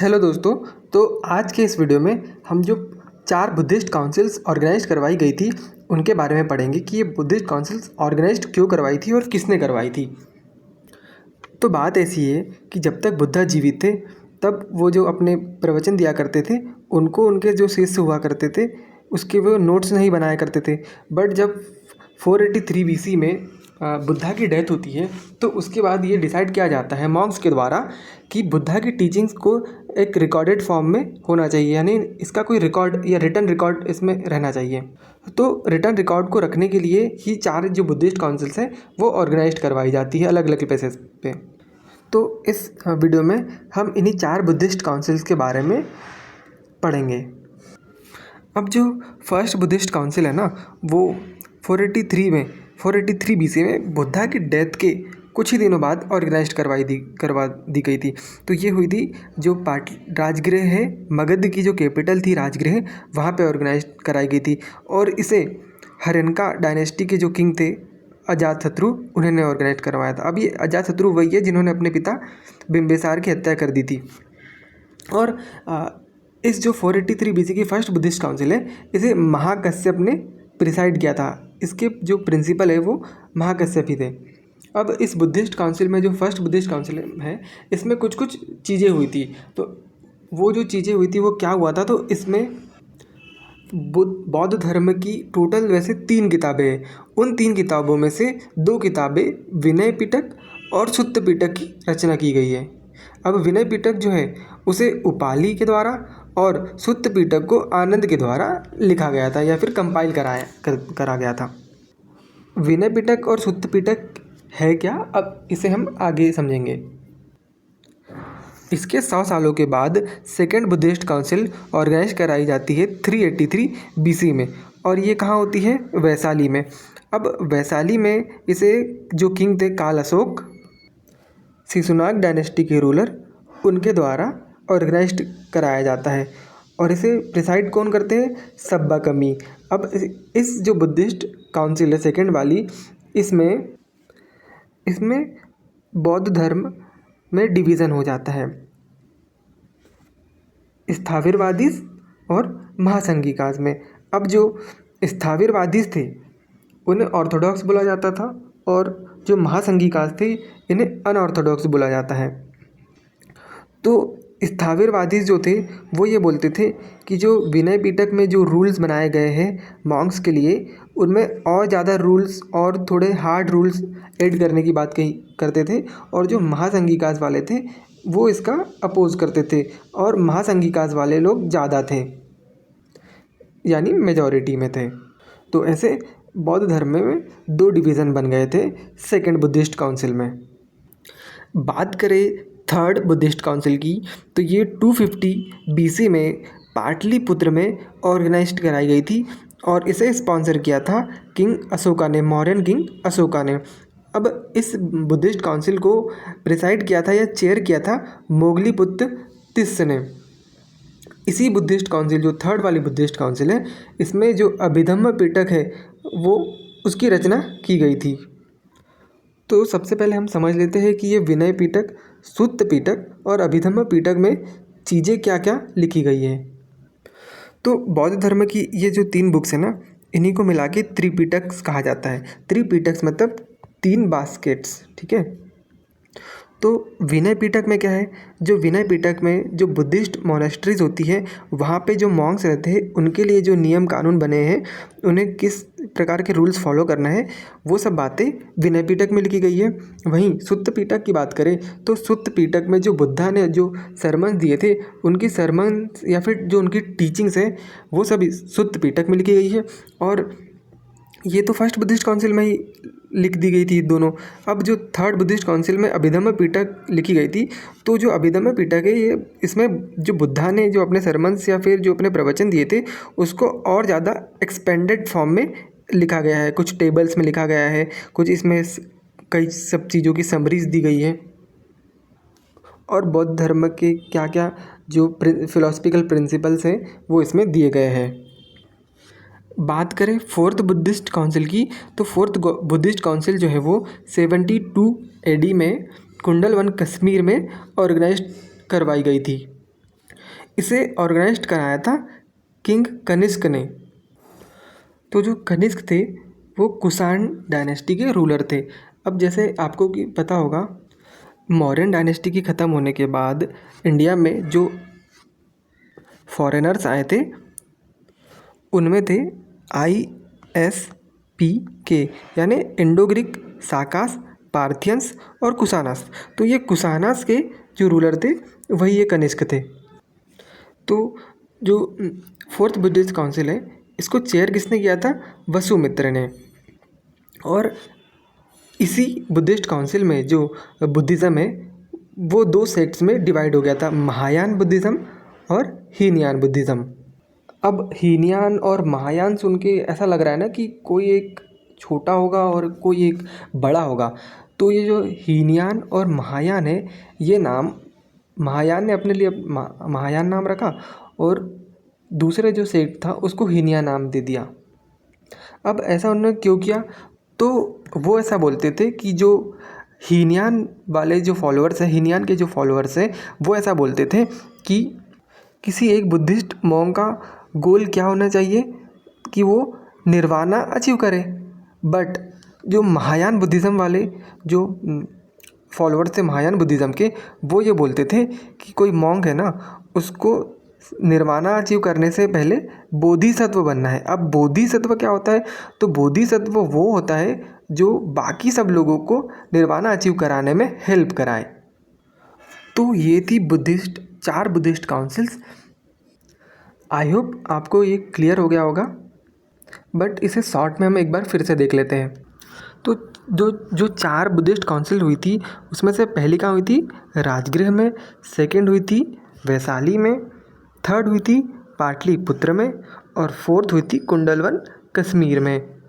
Hello दोस्तों। तो आज के इस वीडियो में हम जो 4 बुद्धिस्ट काउंसिल्स ऑर्गेनाइज करवाई गई थी उनके बारे में पढ़ेंगे कि ये बुद्धिस्ट काउंसिल्स ऑर्गेनाइज क्यों करवाई थी और किसने करवाई थी। तो बात ऐसी है कि जब तक बुद्धा जीवित थे तब वो जो अपने प्रवचन दिया करते थे उनको उनके जो शिष्य हुआ करते थे उसके वो नोट्स नहीं बनाया करते थे। बट जब 483 BC में बुद्धा की डेथ होती है तो उसके बाद ये डिसाइड किया जाता है मॉन्क्स के द्वारा कि बुद्धा की टीचिंग्स को एक रिकॉर्डेड फॉर्म में होना चाहिए, यानी इसका कोई रिकॉर्ड या रिटन रिकॉर्ड इसमें रहना चाहिए। तो रिटन रिकॉर्ड को रखने के लिए ही 4 जो बुद्धिस्ट काउंसिल्स हैं वो ऑर्गेनाइज करवाई जाती है अलग अलग प्लेसेस पे। तो इस वीडियो में हम इन्हीं 4 बुद्धिस्ट काउंसिल्स के बारे में पढ़ेंगे। अब जो फर्स्ट बुद्धिस्ट काउंसिल है ना वो 483 BC में बुद्धा की डेथ के कुछ ही दिनों बाद ऑर्गेनाइज करवा दी गई थी। तो ये हुई थी जो राजगृह है, मगध की जो कैपिटल थी राजगृह, वहाँ पे ऑर्गेनाइज कराई गई थी। और इसे हर्यनका डायनेस्टी के जो किंग थे अजातशत्रु, उन्होंने ऑर्गेनाइज करवाया था। अब ये अजातशत्रु वही है जिन्होंने अपने पिता बिम्बिसार की हत्या कर दी थी। और इस जो 483 BC की फर्स्ट बुद्धिस्ट काउंसिल है इसे महाकश्यप ने प्रिसाइड किया था। इसके जो प्रिंसिपल है वो महाकश्यप ही थे। अब इस बुद्धिस्ट काउंसिल में जो फर्स्ट बुद्धिस्ट काउंसिल है इसमें कुछ कुछ चीज़ें हुई थी। तो वो जो चीज़ें हुई थी वो क्या हुआ था, तो इसमें बौद्ध धर्म की टोटल वैसे 3 किताबें हैं। उन 3 किताबों में से 2 किताबें विनय पिटक और सुत्त पिटक की रचना की गई है। अब विनय पिटक जो है उसे उपाली के द्वारा और सुत्त पिटक को आनंद के द्वारा लिखा गया था या फिर कंपाइल करा गया था। विनय पिटक और सुत्त पिटक है क्या, अब इसे हम आगे समझेंगे। इसके 100 सालों के बाद सेकेंड बुद्धिस्ट काउंसिल ऑर्गेनाइज कराई जाती है 383 BC में, और ये कहाँ होती है? वैशाली में। अब वैशाली में इसे जो किंग थे काल अशोक, शिशुनाग डायनेस्टी के रूलर, उनके द्वारा ऑर्गेनाइज कराया जाता है। और इसे प्रिसाइड कौन करते हैं? सब्बा कमी। अब इस जो बुद्धिस्ट काउंसिल है सेकेंड वाली, इसमें बौद्ध धर्म में डिवीज़न हो जाता है, स्थाविरवादीस और महासंघिकास में। अब जो स्थाविरवादीस थे उन्हें ऑर्थोडॉक्स बोला जाता था और जो महासंघिकास थे इन्हें अनऑर्थोडॉक्स बोला जाता है। तो स्थाविरवादी जो थे वो ये बोलते थे कि जो विनय पिटक में जो रूल्स बनाए गए हैं मॉन्क्स के लिए उनमें और ज़्यादा रूल्स और थोड़े हार्ड रूल्स ऐड करने की बात करते थे। और जो महासंघिकास वाले थे वो इसका अपोज करते थे और महासंघिकास वाले लोग ज़्यादा थे, यानी मेजॉरिटी में थे। तो ऐसे बौद्ध धर्म में 2 डिवीज़न बन गए थे सेकेंड बुद्धिस्ट काउंसिल में। बात करें थर्ड बुद्धिस्ट काउंसिल की तो ये 250 BC में पाटलिपुत्र में ऑर्गेनाइज कराई गई थी और इसे स्पॉन्सर किया था किंग अशोका ने, मौर्यन किंग अशोका ने। अब इस बुद्धिस्ट काउंसिल को प्रिसाइड किया था या चेयर किया था मोगलीपुत्र तिस्स ने। इसी बुद्धिस्ट काउंसिल जो थर्ड वाली बुद्धिस्ट काउंसिल है इसमें जो अभिधम्म पिटक है वो उसकी रचना की गई थी। तो सबसे पहले हम समझ लेते हैं कि ये विनय पिटक, सुत्त पिटक और अभिधम्म पिटक में चीज़ें क्या क्या लिखी गई हैं। तो बौद्ध धर्म की ये जो 3 बुक्स हैं ना इन्हीं को मिला के त्रिपिटक्स कहा जाता है। त्रिपिटक्स मतलब 3 बास्केट्स, ठीक है। तो विनय पिटक में क्या है, जो विनय पिटक में जो बुद्धिस्ट मोनेस्ट्रीज होती है वहाँ पे जो मॉन्क्स रहते हैं उनके लिए जो नियम कानून बने हैं, उन्हें किस प्रकार के रूल्स फॉलो करना है, वो सब बातें विनय पिटक में लिखी गई है। वहीं सुत्त पिटक की बात करें तो सुत्त पिटक में जो बुद्धा ने जो सरमन दिए थे उनकी सरमन या फिर जो उनकी टीचिंग्स है वो सब सुत्त पिटक में लिखी गई है। और ये तो फर्स्ट बुद्धिस्ट काउंसिल में ही लिख दी गई थी दोनों। अब जो थर्ड बुद्धिस्ट काउंसिल में अभिधम्म पिटक लिखी गई थी, तो जो अभिधम्म पिटक है ये इसमें जो बुद्धा ने जो अपने सरमन्स या फिर जो अपने प्रवचन दिए थे उसको और ज़्यादा एक्सपेंडेड फॉर्म में लिखा गया है, कुछ टेबल्स में लिखा गया है, कुछ इसमें कई सब चीज़ों की समरीज दी गई है और बौद्ध धर्म के क्या क्या जो फिलोसफिकल प्रिंसिपल्स हैं वो इसमें दिए गए हैं। बात करें फोर्थ बुद्धिस्ट काउंसिल की तो फोर्थ बुद्धिस्ट काउंसिल जो है वो 72 AD में कुंडलवन कश्मीर में ऑर्गेनाइज करवाई गई थी। इसे ऑर्गेनाइज कराया था किंग कनिष्क ने। तो जो कनिष्क थे वो कुषाण डायनेस्टी के रूलर थे। अब जैसे आपको कि पता होगा, मौर्यन डायनेस्टी की ख़त्म होने के बाद इंडिया में जो फॉरेनर्स आए थे उनमें थे ISPK, यानी इंडो ग्रीक, साकास, पार्थियंस और कुषाणास। तो ये कुषाणास के जो रूलर थे वही ये कनिष्क थे। तो जो फोर्थ बुद्धिस्ट काउंसिल है इसको चेयर किसने किया था? वसुमित्र ने। और इसी बुद्धिस्ट काउंसिल में जो बुद्धिज़्म है वो दो सेक्ट्स में डिवाइड हो गया था, महायान बुद्धिज़्म और हीनयान बुद्धिज़्म। अब हीनयान और महायान सुन के ऐसा लग रहा है ना कि कोई एक छोटा होगा और कोई एक बड़ा होगा। तो ये जो हीनयान और महायान है, ये नाम महायान ने अपने लिए महायान नाम रखा और दूसरे जो सेक्ट था उसको हीनयान नाम दे दिया। अब ऐसा उन्होंने क्यों किया? तो वो ऐसा बोलते थे कि जो हीनयान वाले जो फॉलोअर्स हैं, हीनयान के जो फॉलोअर्स हैं, वो ऐसा बोलते थे कि किसी एक बुद्धिस्ट मॉन्क का गोल क्या होना चाहिए कि वो निर्वाणा अचीव करे। बट जो महायान बुद्धिज़्म वाले जो फॉलोअर्स थे महायान बुद्धिज़्म के, वो ये बोलते थे कि कोई मॉन्क है ना, उसको निर्वाणा अचीव करने से पहले बोधिसत्व बनना है। अब बोधिसत्व क्या होता है? तो बोधिसत्व वो होता है जो बाकी सब लोगों को निर्वाणा अचीव कराने में हेल्प कराए। तो ये थी चार बुद्धिस्ट काउंसिल्स। आई होप आपको ये क्लियर हो गया होगा, बट इसे शॉर्ट में हम एक बार फिर से देख लेते हैं। तो जो चार बुद्धिस्ट काउंसिल हुई थी उसमें से पहली कहाँ हुई थी? राजगृह में। सेकंड हुई थी वैशाली में। थर्ड हुई थी पाटलिपुत्र में। और फोर्थ हुई थी कुंडलवन कश्मीर में।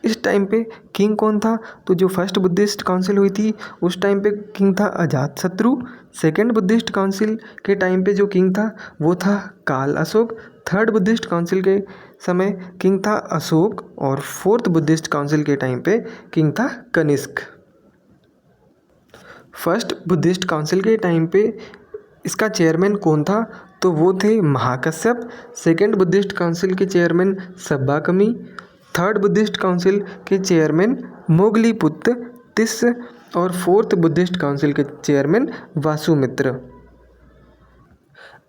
इस टाइम पे किंग कौन था? तो जो फर्स्ट बुद्धिस्ट काउंसिल हुई थी उस टाइम पे किंग था अजातशत्रु। सेकंड बुद्धिस्ट काउंसिल के टाइम पे जो किंग था वो था काल अशोक। थर्ड बुद्धिस्ट काउंसिल के समय किंग था अशोक। और फोर्थ बुद्धिस्ट काउंसिल के टाइम पे किंग था कनिष्क। फर्स्ट बुद्धिस्ट काउंसिल के टाइम पे इसका चेयरमैन कौन था? तो वो थे महाकश्यप। सेकंड बुद्धिस्ट काउंसिल के चेयरमैन सब्बाकमी। थर्ड बुद्धिस्ट काउंसिल के चेयरमैन मोगलीपुत्र तिस्स। और फोर्थ बुद्धिस्ट काउंसिल के चेयरमैन वासुमित्र।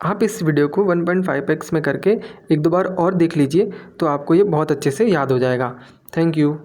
आप इस वीडियो को 1.5x में करके एक दो बार और देख लीजिए तो आपको ये बहुत अच्छे से याद हो जाएगा। Thank you.